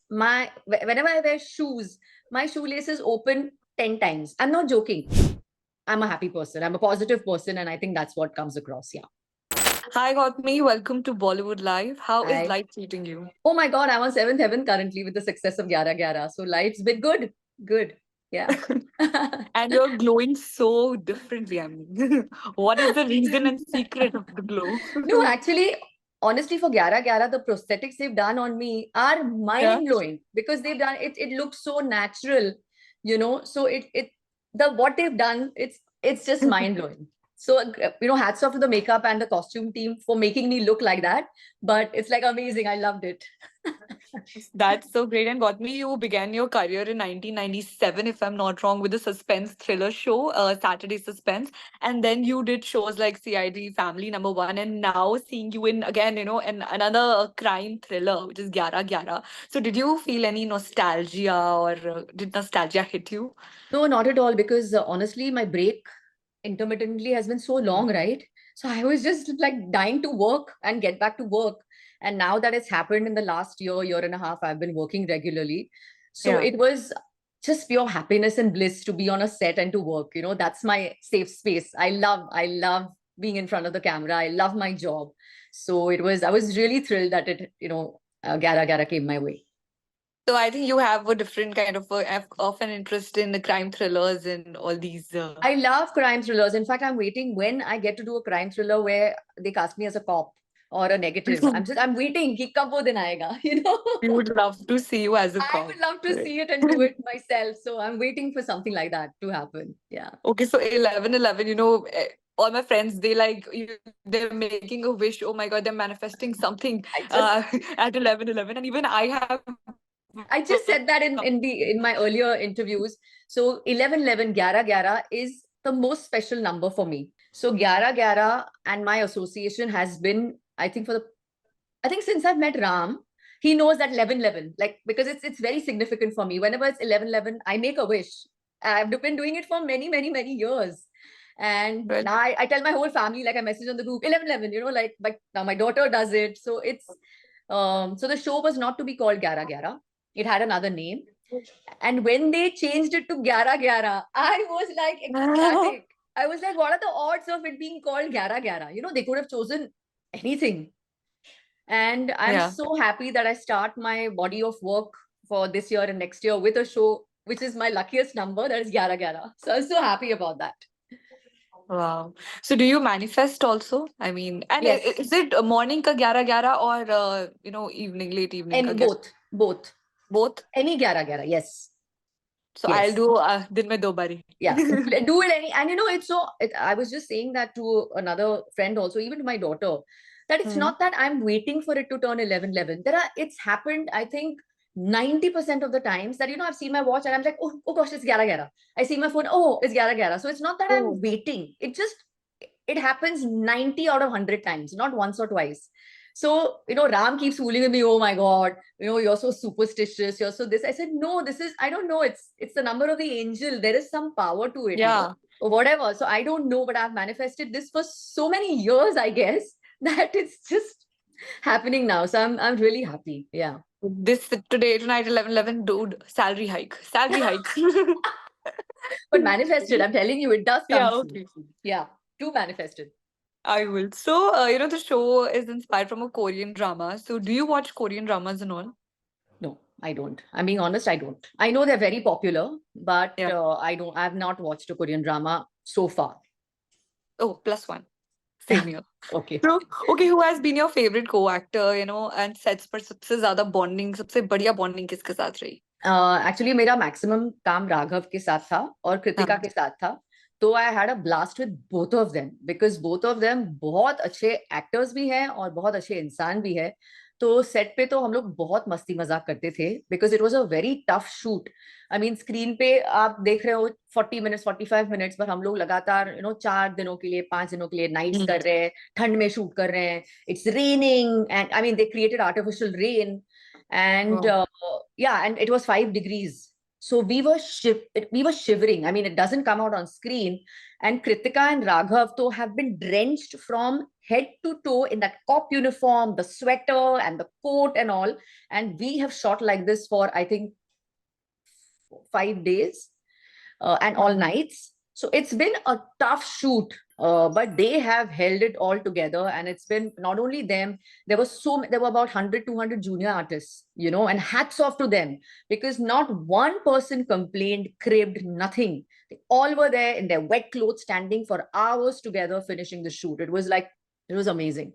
whenever I wear shoes, my shoelaces open 10 times. I'm not joking. I'm a happy person. I'm a positive person, and I think that's what comes across. Yeah. Hi, Gautami. Welcome to Bollywood Live. How is I life treating you? Oh my God, I'm on seventh heaven currently with the success of Gyaarah Gyaarah. So life's been good. Good. Yeah. And you're glowing so differently. I mean, what is the reason and secret of the glow? No, actually, honestly, for Gyaarah Gyaarah, the prosthetics they've done on me are Yeah. mind blowing because they've done it. It looks so natural, So the what they've done, it's just mind blowing. So hats off to the makeup and the costume team for making me look like that. But it's like amazing. I loved it. That's so great. And Gautami, you began your career in 1997, if I'm not wrong, with the suspense thriller show, Saturday Suspense. And then you did shows like CID, Family Number One, and now seeing you in again, in another crime thriller, which is Gyaarah Gyaarah. So did you feel any nostalgia or did nostalgia hit you? No, not at all. Because honestly, my break intermittently has been so long, right? So I was just like dying to work and get back to work. And now that it's happened in the last year and a half, I've been working regularly. So Yeah. it was just pure happiness and bliss to be on a set and to work. That's my safe space. I love being in front of the camera. I love my job. So I was really thrilled that Gyara Gyara came my way. So I think you have a different kind of an interest in the crime thrillers and all these. I love crime thrillers. In fact, I'm waiting when I get to do a crime thriller where they cast me as a cop or a negative. I'm waiting. Ki kab wo din aayega. We would love to see you as a I cop. would love to Right. see it and do it myself. So I'm waiting for something like that to happen. Yeah. Okay, so 11/11, all my friends, they're making a wish. Oh my God, they're manifesting something I just at 11/11, and even I have. I just said that in my earlier interviews. So 1111 Gyara Gyara is the most special number for me. So Gyara Gyara and my association has been, I think since I've met Ram, he knows that 1111, like because it's very significant for me. Whenever it's 1111, I make a wish. I've been doing it for many, many, many years. And Well, now I tell my whole family, like I message on the group, 1111, like now my daughter does it. So so the show was not to be called Gyara Gyara. It had another name. And when they changed it to Gyara Gyara, I was like ecstatic. I was like, what are the odds of it being called Gyara Gyara? They could have chosen anything. And I'm yeah. so happy that I start my body of work for this year and next year with a show, which is my luckiest number, that is Gyara Gyara. So I'm so happy about that. Wow. So do you manifest also? I mean, and Yes. is it morning ka 11/11 or evening, late evening ka And 11? both. Both? Any Gyara Gyara, yes. So I'll Yes. do din mein do bari. Yeah. Do it and I was just saying that to another friend also, even to my daughter, that it's Hmm. not that I'm waiting for it to turn 11:11. It's happened, I think, 90% of the times that, I've seen my watch and I'm like, oh gosh, it's Gyara Gyara. I see my phone, oh, it's Gyara Gyara. So it's not that I'm Oh. waiting. It happens 90 out of 100 times, not once or twice. So, Ram keeps fooling with me. Oh my God, you're so superstitious. You're so this. I said, no, I don't know. It's the number of the angel. There is some power to it, Yeah. or whatever. So I don't know, but I've manifested this for so many years, I guess, that it's just happening now. So I'm really happy. Yeah. This today, tonight, 11/11, dude, salary hike. Salary hike. But manifested, I'm telling you, it does come Yeah, true. okay. Yeah. Too manifested. I will. So, the show is inspired from a Korean drama. So, do you watch Korean dramas and all? No, I don't. I'm being honest, I don't. I know they're very popular, but Yeah. I've not watched a Korean drama so far. Oh, plus one. Same here. Okay. So, okay, who has been your favorite co-actor, and sets पर सबसे ज़्यादा bonding, सबसे बढ़िया bonding किसके साथ रही? Actually, मेरा maximum काम राघव के साथ था और कृतिका हाँ. के साथ था. तो I had a blast with both of them because both of them बहुत अच्छे actors भी हैं और बहुत अच्छे इंसान भी है. तो सेट पे तो हम लोग बहुत मस्ती मजाक करते थे because it was a very tough shoot. I mean, screen पे आप देख रहे हो 40 minutes 45 minutes, पर हम लोग लगातार 4 दिनों के लिए 5 दिनों के लिए नाइट्स कर रहे हैं, ठंड में शूट कर रहे हैं. It's raining and I mean they created artificial rain and Wow. yeah, and it was 5 degrees. So we were shivering. I mean, it doesn't come out on screen. And Kritika and Raghav though have been drenched from head to toe in that cop uniform, the sweater and the coat and all. And we have shot like this for, I think, 5 days and all nights. So it's been a tough shoot, but they have held it all together. And it's been not only them, there were about 100, 200 junior artists, and hats off to them, because not one person complained, cribbed, nothing. They all were there in their wet clothes, standing for hours together, finishing the shoot. It was amazing.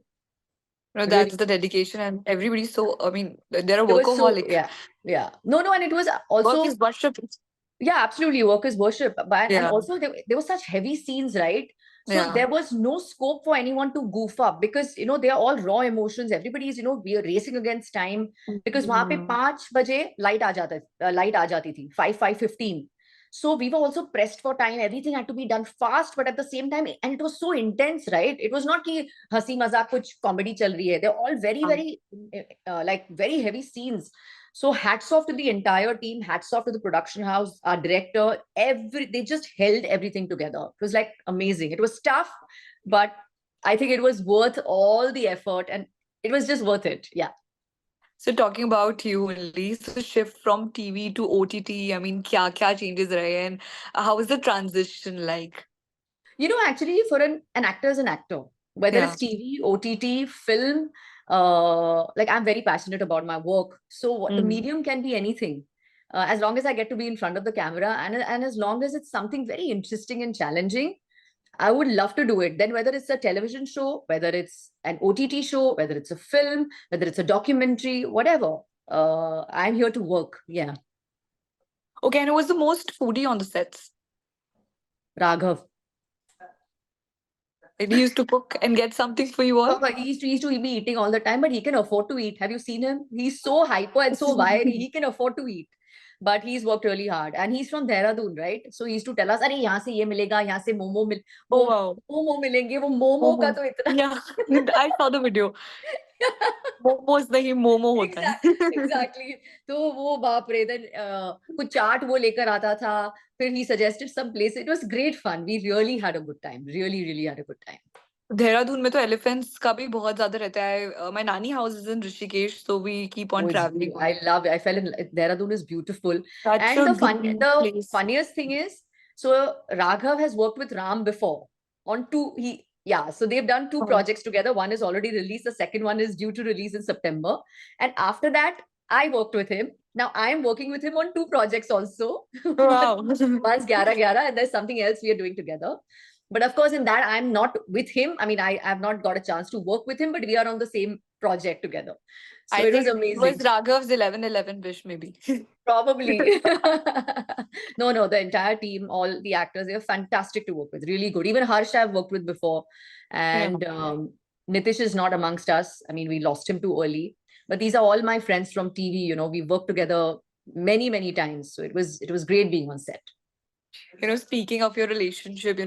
That's Really. the dedication, and everybody's so, I mean, they're a It was so, workaholic. yeah, yeah. No, and it was Work also, is worship. yeah, absolutely, workers worship. But and Yeah, also there were such heavy scenes, right? So yeah. there was no scope for anyone to goof up, because they are all raw emotions. Everybody's, we are racing against time, because वहां पे Mhm. 5 बजे light aa jati thi, 5:15. So we were also pressed for time. Everything had to be done fast, but at the same time, and it was so intense, right? It was not कि हंसी मजाक कुछ comedy चल रही है. They're all very, Um, very like very heavy scenes. So hats off to the entire team, hats off to the production house, our director, they just held everything together. It was like amazing. It was tough, but I think it was worth all the effort, and it was just worth it. Yeah. So talking about you only, so shift from TV to OTT, I mean, kya changes rahe, and how is the transition like? Actually, for an actor is an actor, whether Yeah. it's TV, OTT, film, like I'm very passionate about my work. So the Mm. medium can be anything. As long as I get to be in front of the camera, and as long as it's something very interesting and challenging, I would love to do it. Then whether it's a television show, whether it's an OTT show, whether it's a film, whether it's a documentary, whatever, I'm here to work. Yeah. Okay, and who was the most foodie on the sets? Raghav. Like, he used to cook and get something for you all? But he used to be eating all the time, but he can afford to eat. Have you seen him? He's so hyper and so wiry. He can afford to eat. But he's worked really hard. And he's from Dehradun, right? So he used to tell us, अरे यहाँ से ये मिलेगा, यहाँ से Oh, wow. Momo मिलेंगे. वो मोमो का Momo. तो इतना Yeah, I saw the video. Momos नहीं मोमो होता है. एग्जैक्टली. तो वो बाप रे, देन कुछ चाट वो लेकर आता था. फिर he suggested some place. It was great fun. We really had a good time. Really, really had a good time. Dehradun में तो एलिफेंट्स का भी बहुत ज्यादा रहता है. My nanny house is in Rishikesh, so we keep Oh, on it's traveling. I love it. I fell in Dehradun is beautiful. Such And a green the place. funniest thing is, so Raghav has worked with Ram before on two. So they've done two Oh, projects together. One is already released. The second one is due to release in September. And after that, I worked with him. Now I'm working with him on two projects also. wow. One's Gyaarah Gyaarah, and there's something else we are doing together. But of course, in that, I'm not with him. I mean, I have not got a chance to work with him, but we are on the same project together. So I it was think it was amazing. Raghav's 11/11 wish, maybe. Probably. No, the entire team, all the actors, they were fantastic to work with. Really good. Even Harsh I've worked with before. Yeah. And Nitish is not amongst us. I mean, we lost him too early. But these are all my friends from TV. We worked together many, many times. So it was great being on set. Speaking of your relationship,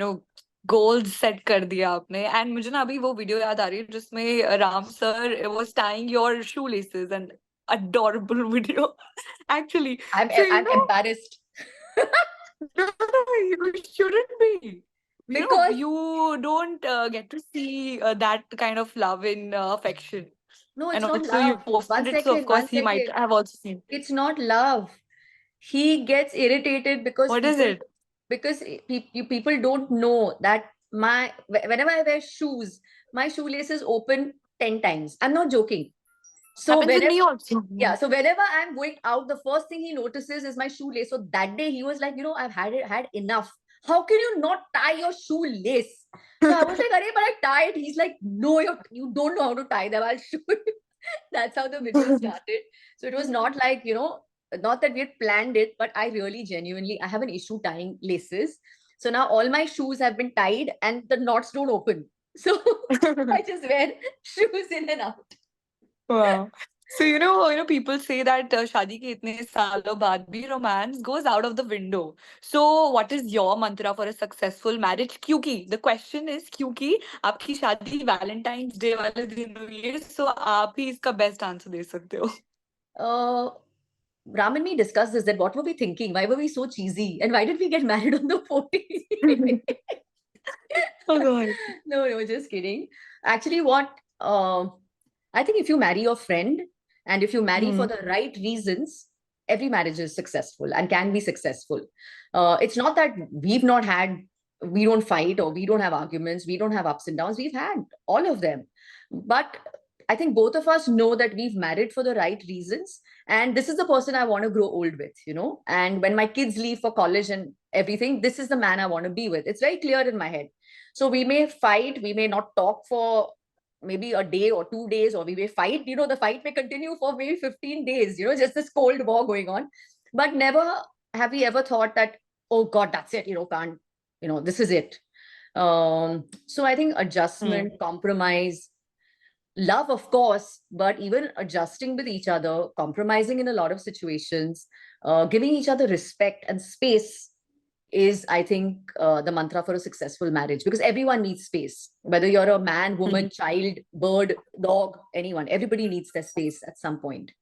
goals set कर दिया आपने. And मुझे ना अभी वो video याद आ रही है जिसमें Ram sir was tying your shoelaces, and adorable video actually. I'm So I'm embarrassed. no, you shouldn't be. Because You don't get to see that kind of love and affection. no, And it's not also you love. posted One it, so of second, course one he might second. have also seen. It's not love. He gets irritated because What is people it? because people don't know that whenever I wear shoes, my shoelaces open 10 times. I'm not joking. So Happens with whenever me also. so whenever I'm going out, the first thing he notices is my shoelace. So that day he was like, I've had enough. How can you not tie your shoelace? So I was like, Arey, but I tied. He's like, no, you don't know how to tie them. I'll show you. That's how the video started. So it was not like, not that we had planned it, but I really genuinely, I have an issue tying laces. So now all my shoes have been tied and the knots don't open. So I just wear shoes in and out. Wow. So people say that शादी के इतने सालों बाद भी romance goes out of the window. So what is your mantra for a successful marriage? क्योंकि the question is क्योंकि आपकी शादी Valentine's Day वाले दिन हुई है, so आप ही इसका best answer दे सकते हो. Uh, Ram and me discussed this, that what were we thinking? Why were we so cheesy? And why did we get married on the 14th? Oh God. No, just kidding. Actually, what I think if you marry your friend and if you marry for Hmm. the right reasons, every marriage is successful and can be successful. It's not that we don't fight or we don't have arguments, we don't have ups and downs. We've had all of them. But I think both of us know that we've married for the right reasons. And this is the person I want to grow old with, you know. And when my kids leave for college and everything, this is the man I want to be with. It's very clear in my head. So we may fight, we may not talk for maybe a day or 2 days, or we may fight, you know, the fight may continue for maybe 15 days, you know, just this cold war going on. But never have we ever thought that, oh God, that's it, you know, can't, you know, this is it. So I think Hmm. adjustment, compromise, love, of course, but even adjusting with each other, compromising in a lot of situations, giving each other respect and space is, I think, the mantra for a successful marriage, because everyone needs space. Whether you're a man, woman, child, bird, dog, anyone, everybody needs their space at some point.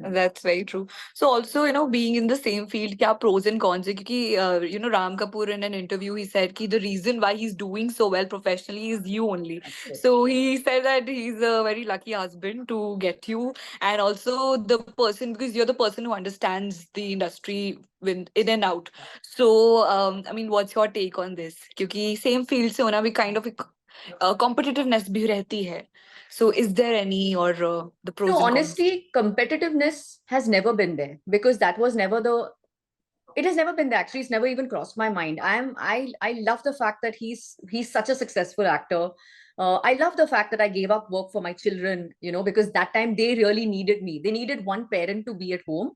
That's very true. So also, being in the same field, क्या pros and cons है? क्योंकि, Ram Kapoor in an interview, he said कि the reason why he's doing so well professionally is you only. That's it. So he said that he's a very lucky husband to get you, and also the person, because you're the person who understands the industry in and out. So, I mean, what's your take on this? क्योंकि same field से होना भी kind of एक, competitiveness भी रहती है. So is there any, or the No, pros and cons? honestly, competitiveness has never been there, because that was never the it has never been there. Actually, it's never even crossed my mind. I love the fact that he's such a successful actor. I love the fact that I gave up work for my children, you know, because that time they really needed me. They needed one parent to be at home,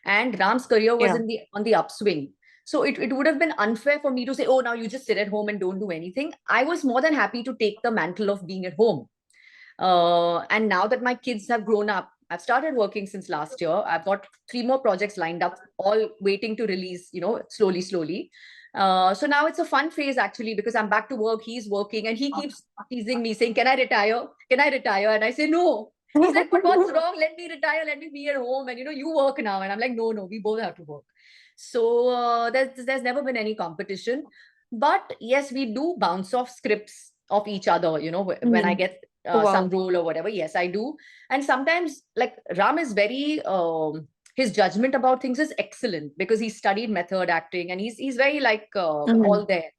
and Ram's career was Yeah. in the on the upswing. So it would have been unfair for me to say, oh, now you just sit at home and don't do anything. I was more than happy to take the mantle of being at home. And now that my kids have grown up, I've started working since last year. I've got 3 more projects lined up, all waiting to release, you know, slowly. So now it's a fun phase actually, because I'm back to work. He's working and he keeps teasing me saying, can I retire? Can I retire? And I say, no. He's like, but what's wrong? Let me retire. Let me be at home. And, you know, you work now. And I'm like, no, we both have to work. So there's never been any competition. But yes, we do bounce off scripts of each other, you know, when I Mm. get some Wow. role or whatever. Yes, I do. And sometimes, like, Ram is very his judgment about things is excellent, because he studied method acting and he's very like Mhm. all there.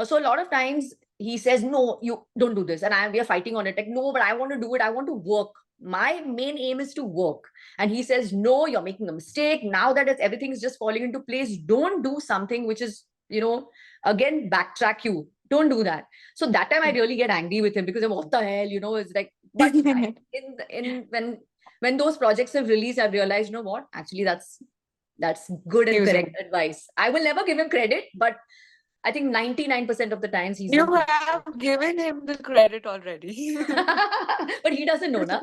So a lot of times he says, no, you don't do this, and we are fighting on it, like, no, but I want to do it, I want to work. My main aim is to work. And he says, no, you're making a mistake. Now that everything is just falling into place, don't do something which is, you know, again, backtrack you. Don't do that. So that time I really get angry with him, because what the hell, you know, it's like, but in when those projects have released, I've realized, you know what, actually that's good and correct Using. advice. I will never give him credit, but I think 99% of the times he's You been pretty have given him the credit already. correct. But he doesn't know, na.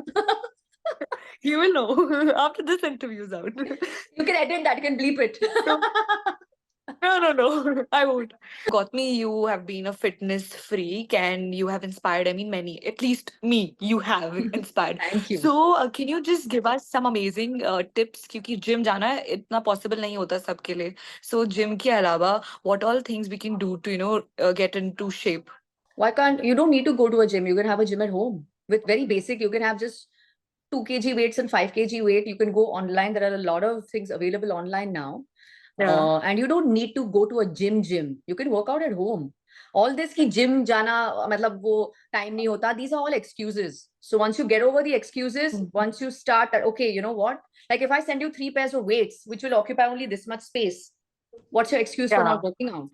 He will know after this interview's out. You can edit that, you can bleep it. So, no, I won't. Gautami, you have been a fitness freak and you have inspired, I mean, many, at least me, you have inspired. Thank you. So, can you just give us some amazing tips? क्योंकि gym जाना है इतना possible नहीं होता सबके लिए. So, gym के अलावा, what all things we can do to, get into shape? Why can't you don't need to go to a gym? You can have a gym at home with very basic. You can have just 2 kg weights and 5 kg weight. You can go online. There are a lot of things available online now. Yeah. And you don't need to go to a gym. You can work out at home. All this ki gym jana matlab wo time nahi hota, these are all excuses. So once you get over the excuses, Mm. once you start that, okay, you know what, like if I send you 3 pairs of weights which will occupy only this much space, what's your excuse for Yeah, not working out?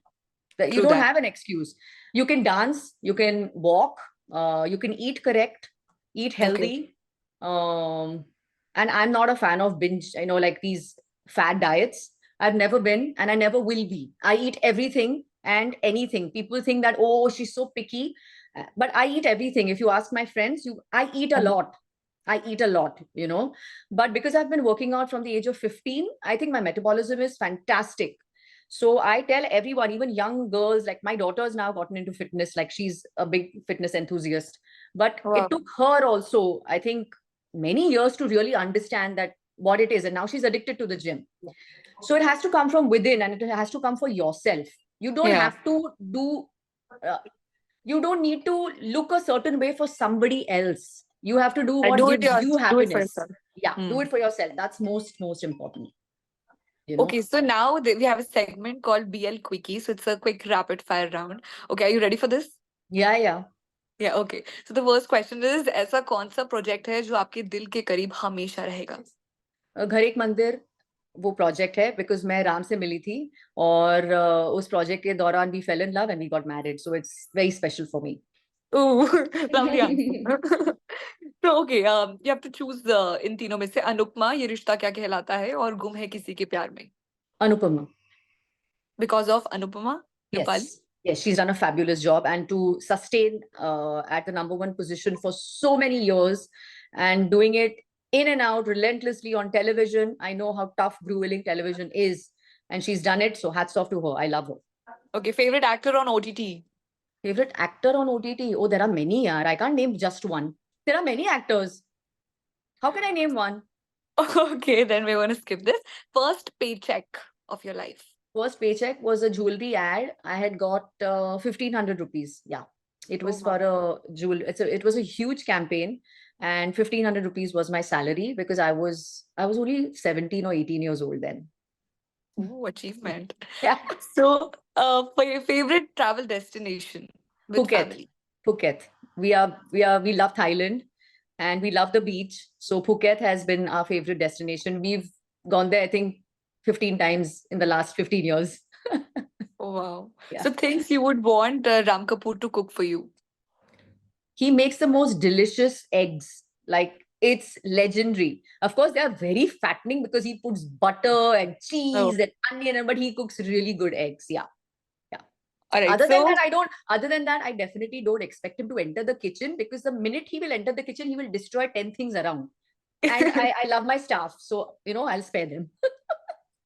That you true don't that. have an excuse. You can dance, you can walk, you can eat correct, eat Okay. healthy. And I'm not a fan of binge, you know, like these fad diets. I've never been, and I never will be. I eat everything and anything. People think that, oh, she's so picky, but I eat everything. If you ask my friends, I eat a lot. I eat a lot, you know. But because I've been working out from the age of 15, I think my metabolism is fantastic. So I tell everyone, even young girls, like my daughter's now gotten into fitness, like she's a big fitness enthusiast. But it Wow. took her also, I think, many years to really understand that what it is. And now she's addicted to the gym. So it has to come from within and it has to come for yourself. You don't Yeah. have to do, uh, You don't need to look a certain way for somebody else. You have to do I what do it gives you do it for happiness. yourself. Yeah, do it for yourself. That's most important, you know. Okay, so now we have a segment called BL Quickie. So it's a quick rapid fire round. Okay, are you ready for this? Yeah. Yeah, okay. So the first question is, ऐसा कौन सा project है जो आपके दिल के करीब हमेशा रहेगा? घर एक मंदिर, वो प्रोजेक्ट है, बिकॉज मैं राम से मिली थी, और उस प्रोजेक्ट के दौरान we fell in love and we got married, so it's very special for me. Ooh, lovely answer. So okay, you have to choose इन तीनों में से अनुपमा, ये रिश्ता क्या कहलाता है, और गुम है किसी के प्यार में. Anupama. Because of Anupama, Nepali. Yes, she's done a fabulous job, and to sustain at the number one position for so many years and doing it in and out relentlessly on television. I know how tough, grueling television is, and she's done it. So hats off to her. I love her. Okay, favorite actor on OTT. Favorite actor on OTT? Oh, there are many. Yaar. I can't name just one. There are many actors. How can I name one? Okay, then we're going to skip this. First paycheck of your life. First paycheck was a jewelry ad. I had got 1,500 rupees. Yeah, it was for a jewel. It was a huge campaign, and 1,500 rupees was my salary because I was only 17 or 18 years old then. Ooh, achievement. Yeah. So, for your favorite travel destination with Phuket. family. Phuket. We love Thailand, and we love the beach. So Phuket has been our favorite destination. We've gone there, I think, 15 times in the last 15 years. Oh, wow. Yeah. So, things you would want Ram Kapoor to cook for you. He makes the most delicious eggs. Like, it's legendary. Of course, they are very fattening because he puts butter and cheese and onion, but he cooks really good eggs. Yeah. All right. Other than that, I definitely don't expect him to enter the kitchen, because the minute he will enter the kitchen, he will destroy 10 things around. And I love my staff. So, I'll spare them.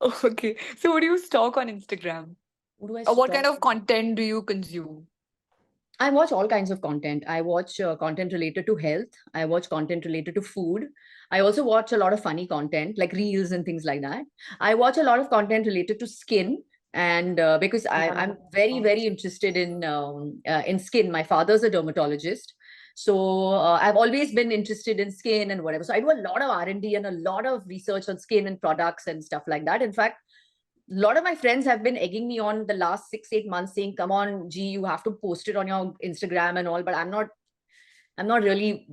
Okay. So, what do you stalk on Instagram? What do I Or what kind stalk? of content do you consume? I watch all kinds of content. I watch content related to health. I watch content related to food. I also watch a lot of funny content like reels and things like that. I watch a lot of content related to skin. And because I'm very, very interested in skin. My father's a dermatologist. So I've always been interested in skin and whatever. So I do a lot of R&D and a lot of research on skin and products and stuff like that. In fact, a lot of my friends have been egging me on the last 6-8 months, saying, come on, G, you have to post it on your Instagram and all, but I'm not really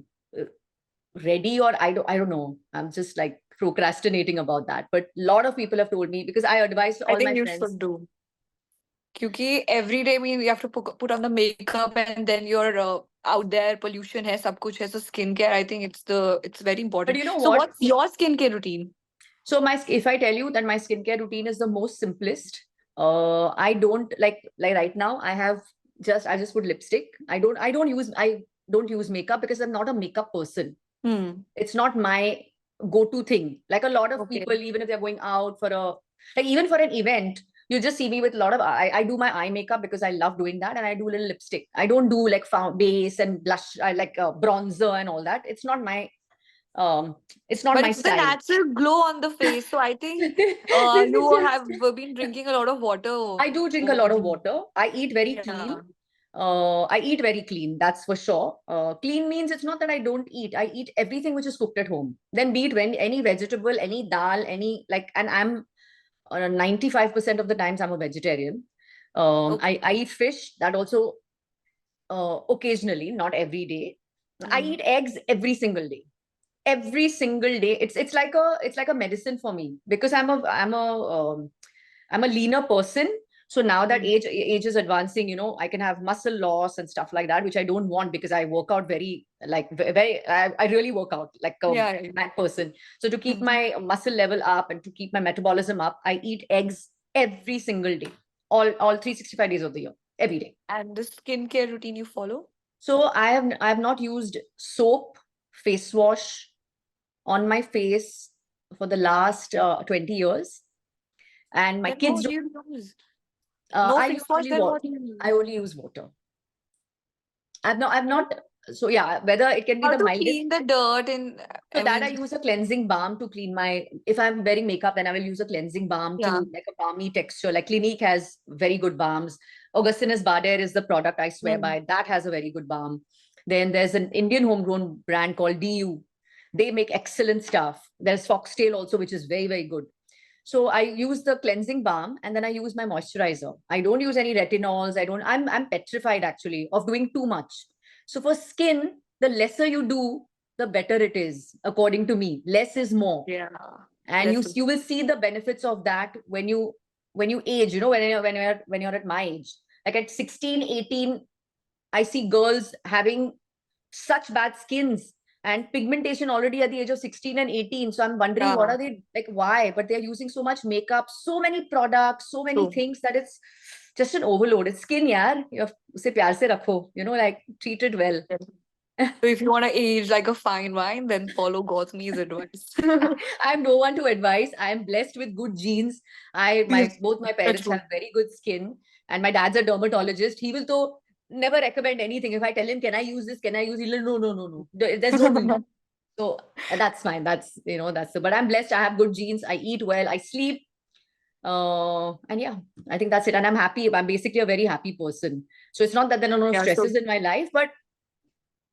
ready, or I don't know. I'm just like procrastinating about that. But a lot of people have told me, because I advised I all think my you friends. should do. Because every day you have to put on the makeup, and then you're out there, pollution hai, sab kuch hai. So skincare, I think it's very important. But you know So what? what's your skincare routine? So if I tell you that my skincare routine is the most simplest, I don't like right now. I just put lipstick. I don't use makeup because I'm not a makeup person. It's not my go-to thing. Like a lot of people, even if they're going out even for an event, you just see me with a lot of I do my eye makeup because I love doing that, and I do a little lipstick. I don't do like base and blush. I like bronzer and all that. It's not my it's not But my it's the style. natural glow on the face. So I think you have been drinking a lot of water. I do drink a lot of water. I eat very clean. I eat very clean, that's for sure. Clean means it's not that I don't eat. I eat everything which is cooked at home. Then be it any vegetable, any dal, and I'm 95% of the times I'm a vegetarian. I eat fish, that also occasionally, not every day. I eat eggs every single day. Every single day. It's like a medicine for me, because I'm a leaner person. So now that age is advancing, I can have muscle loss and stuff like that, which I don't want, because I work out I really work out like a mad person. So to keep my muscle level up and to keep my metabolism up, I eat eggs every single day, all 365 days of the year, every day. And the skincare routine you follow? So I have not used soap, face wash on my face for the last 20 years. And my kids do you use? I only use water. I've not. So yeah, whether it can be the mildest. Clean the dirt in. I use a cleansing balm to clean my. If I'm wearing makeup, then I will use a cleansing balm to like a balmy texture. Like Clinique has very good balms. Augustinus Bader is the product I swear Mm. by. That has a very good balm. Then there's an Indian homegrown brand called DU. They make excellent stuff. There's Foxtail also, which is very, very good. So I use the cleansing balm and then I use my moisturizer. I don't use any retinols. I'm petrified actually of doing too much. So for skin, the lesser you do, the better it is, according to me. Less is more. Yeah. And you will see the benefits of that when you age, when you're at my age. Like at 16, 18, I see girls having such bad skins and pigmentation already at the age of 16 and 18. So I'm wondering, what Yeah. are they like? Why? But they're using so much makeup, so many products, so many True. things that it's just an overload. It's skin, yaar. Usse pyar se rakho, like treat it well. Yeah. So if you want to age like a fine wine, then follow Gautami's advice. I'm no one to advise. I am blessed with good genes. Yes, Both my that's parents true. have very good skin, and my dad's a dermatologist. He will though never recommend anything. If I tell him, "Can I use this? Can I use?" He'll no, no, no, no. There's no doing. So that's fine. That's the. But I'm blessed. I have good genes. I eat well. I sleep. And yeah, I think that's it. And I'm happy. I'm basically a very happy person. So it's not that there are no Yeah, so stresses in my life, but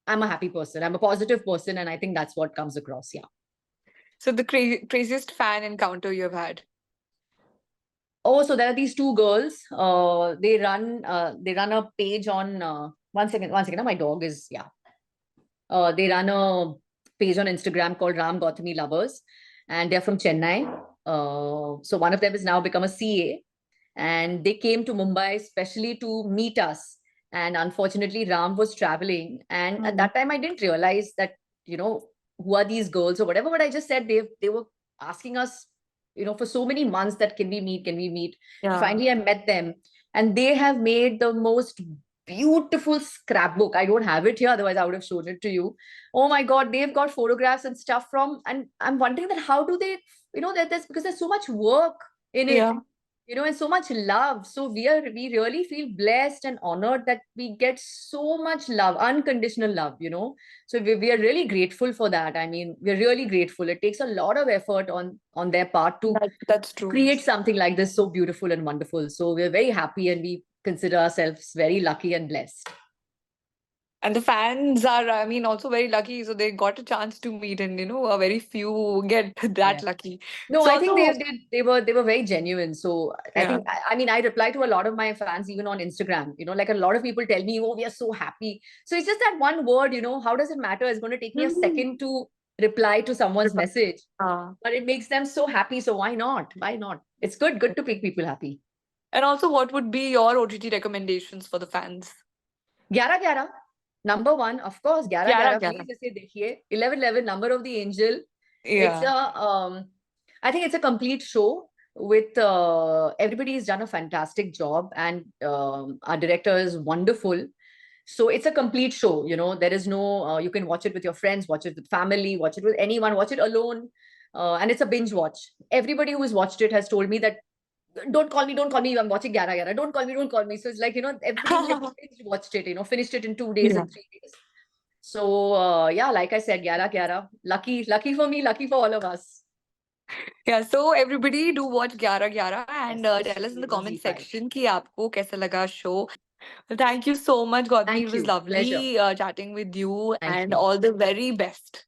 I'm a happy person. I'm a positive person, and I think that's what comes across. Yeah. so the craziest fan encounter you've had. Oh, so there are these two girls. They run a page on 1 second. My dog is yeah. They run a page on Instagram called Ram Gautami Lovers, and they're from Chennai. So one of them has now become a CA, and they came to Mumbai especially to meet us. And unfortunately, Ram was traveling, and at Mm. that time I didn't realize that you know who are these girls or whatever. But I just said they were asking us, for so many months that can we meet? Can we meet? Yeah. Finally, I met them, and they have made the most beautiful scrapbook. I don't have it here, otherwise I would have shown it to you. Oh my God, they've got photographs and stuff from, and I'm wondering that how do they, that there's because there's so much work in it, Yeah. and so much love. So we really feel blessed and honored that we get so much love, unconditional love. So we are really grateful for that. I mean, we're really grateful. It takes a lot of effort on their part to That's true. create something like this so beautiful and wonderful. So we're very happy and we consider ourselves very lucky and blessed. And the fans are, I mean, also very lucky. So they got a chance to meet, and a very few get that Yeah. lucky. No, So I think also, they were very genuine. So I yeah. think I mean I reply to a lot of my fans even on Instagram. Like a lot of people tell me, "Oh, we are so happy." So it's just that one word. How does it matter? It's going to take me a Mhm. second to reply to someone's message, Uh, but it makes them so happy. So why not? Why not? It's good to make people happy. and also, what would be your OTT recommendations for the fans? 11-11, number one, of course. 11 Gyara 11, Gyara. please इसे देखिए. 11 11, number of the angel. It's Yeah. I think it's a complete show with everybody's done a fantastic job, and our director is wonderful. So it's a complete show. There is no you can watch it with your friends, watch it with family, watch it with anyone, watch it alone, and it's a binge watch. Everybody who has watched it has told me that don't call me, I'm watching Gyarah Gyarah. Don't call me. So it's like, everybody binge watched it, finished it in 2 days Yeah. and 3 days. So yeah, like I said, Gyarah Gyarah. Lucky for me, lucky for all of us. Yeah, so everybody do watch Gyara Gyara and Yes, it's tell us in the streaming on comment Z5. section कि आपको कैसा लगा show. Well, thank you so much, Gautami. It Thank was you. Pleasure. lovely chatting with you Thank and you. all the very best.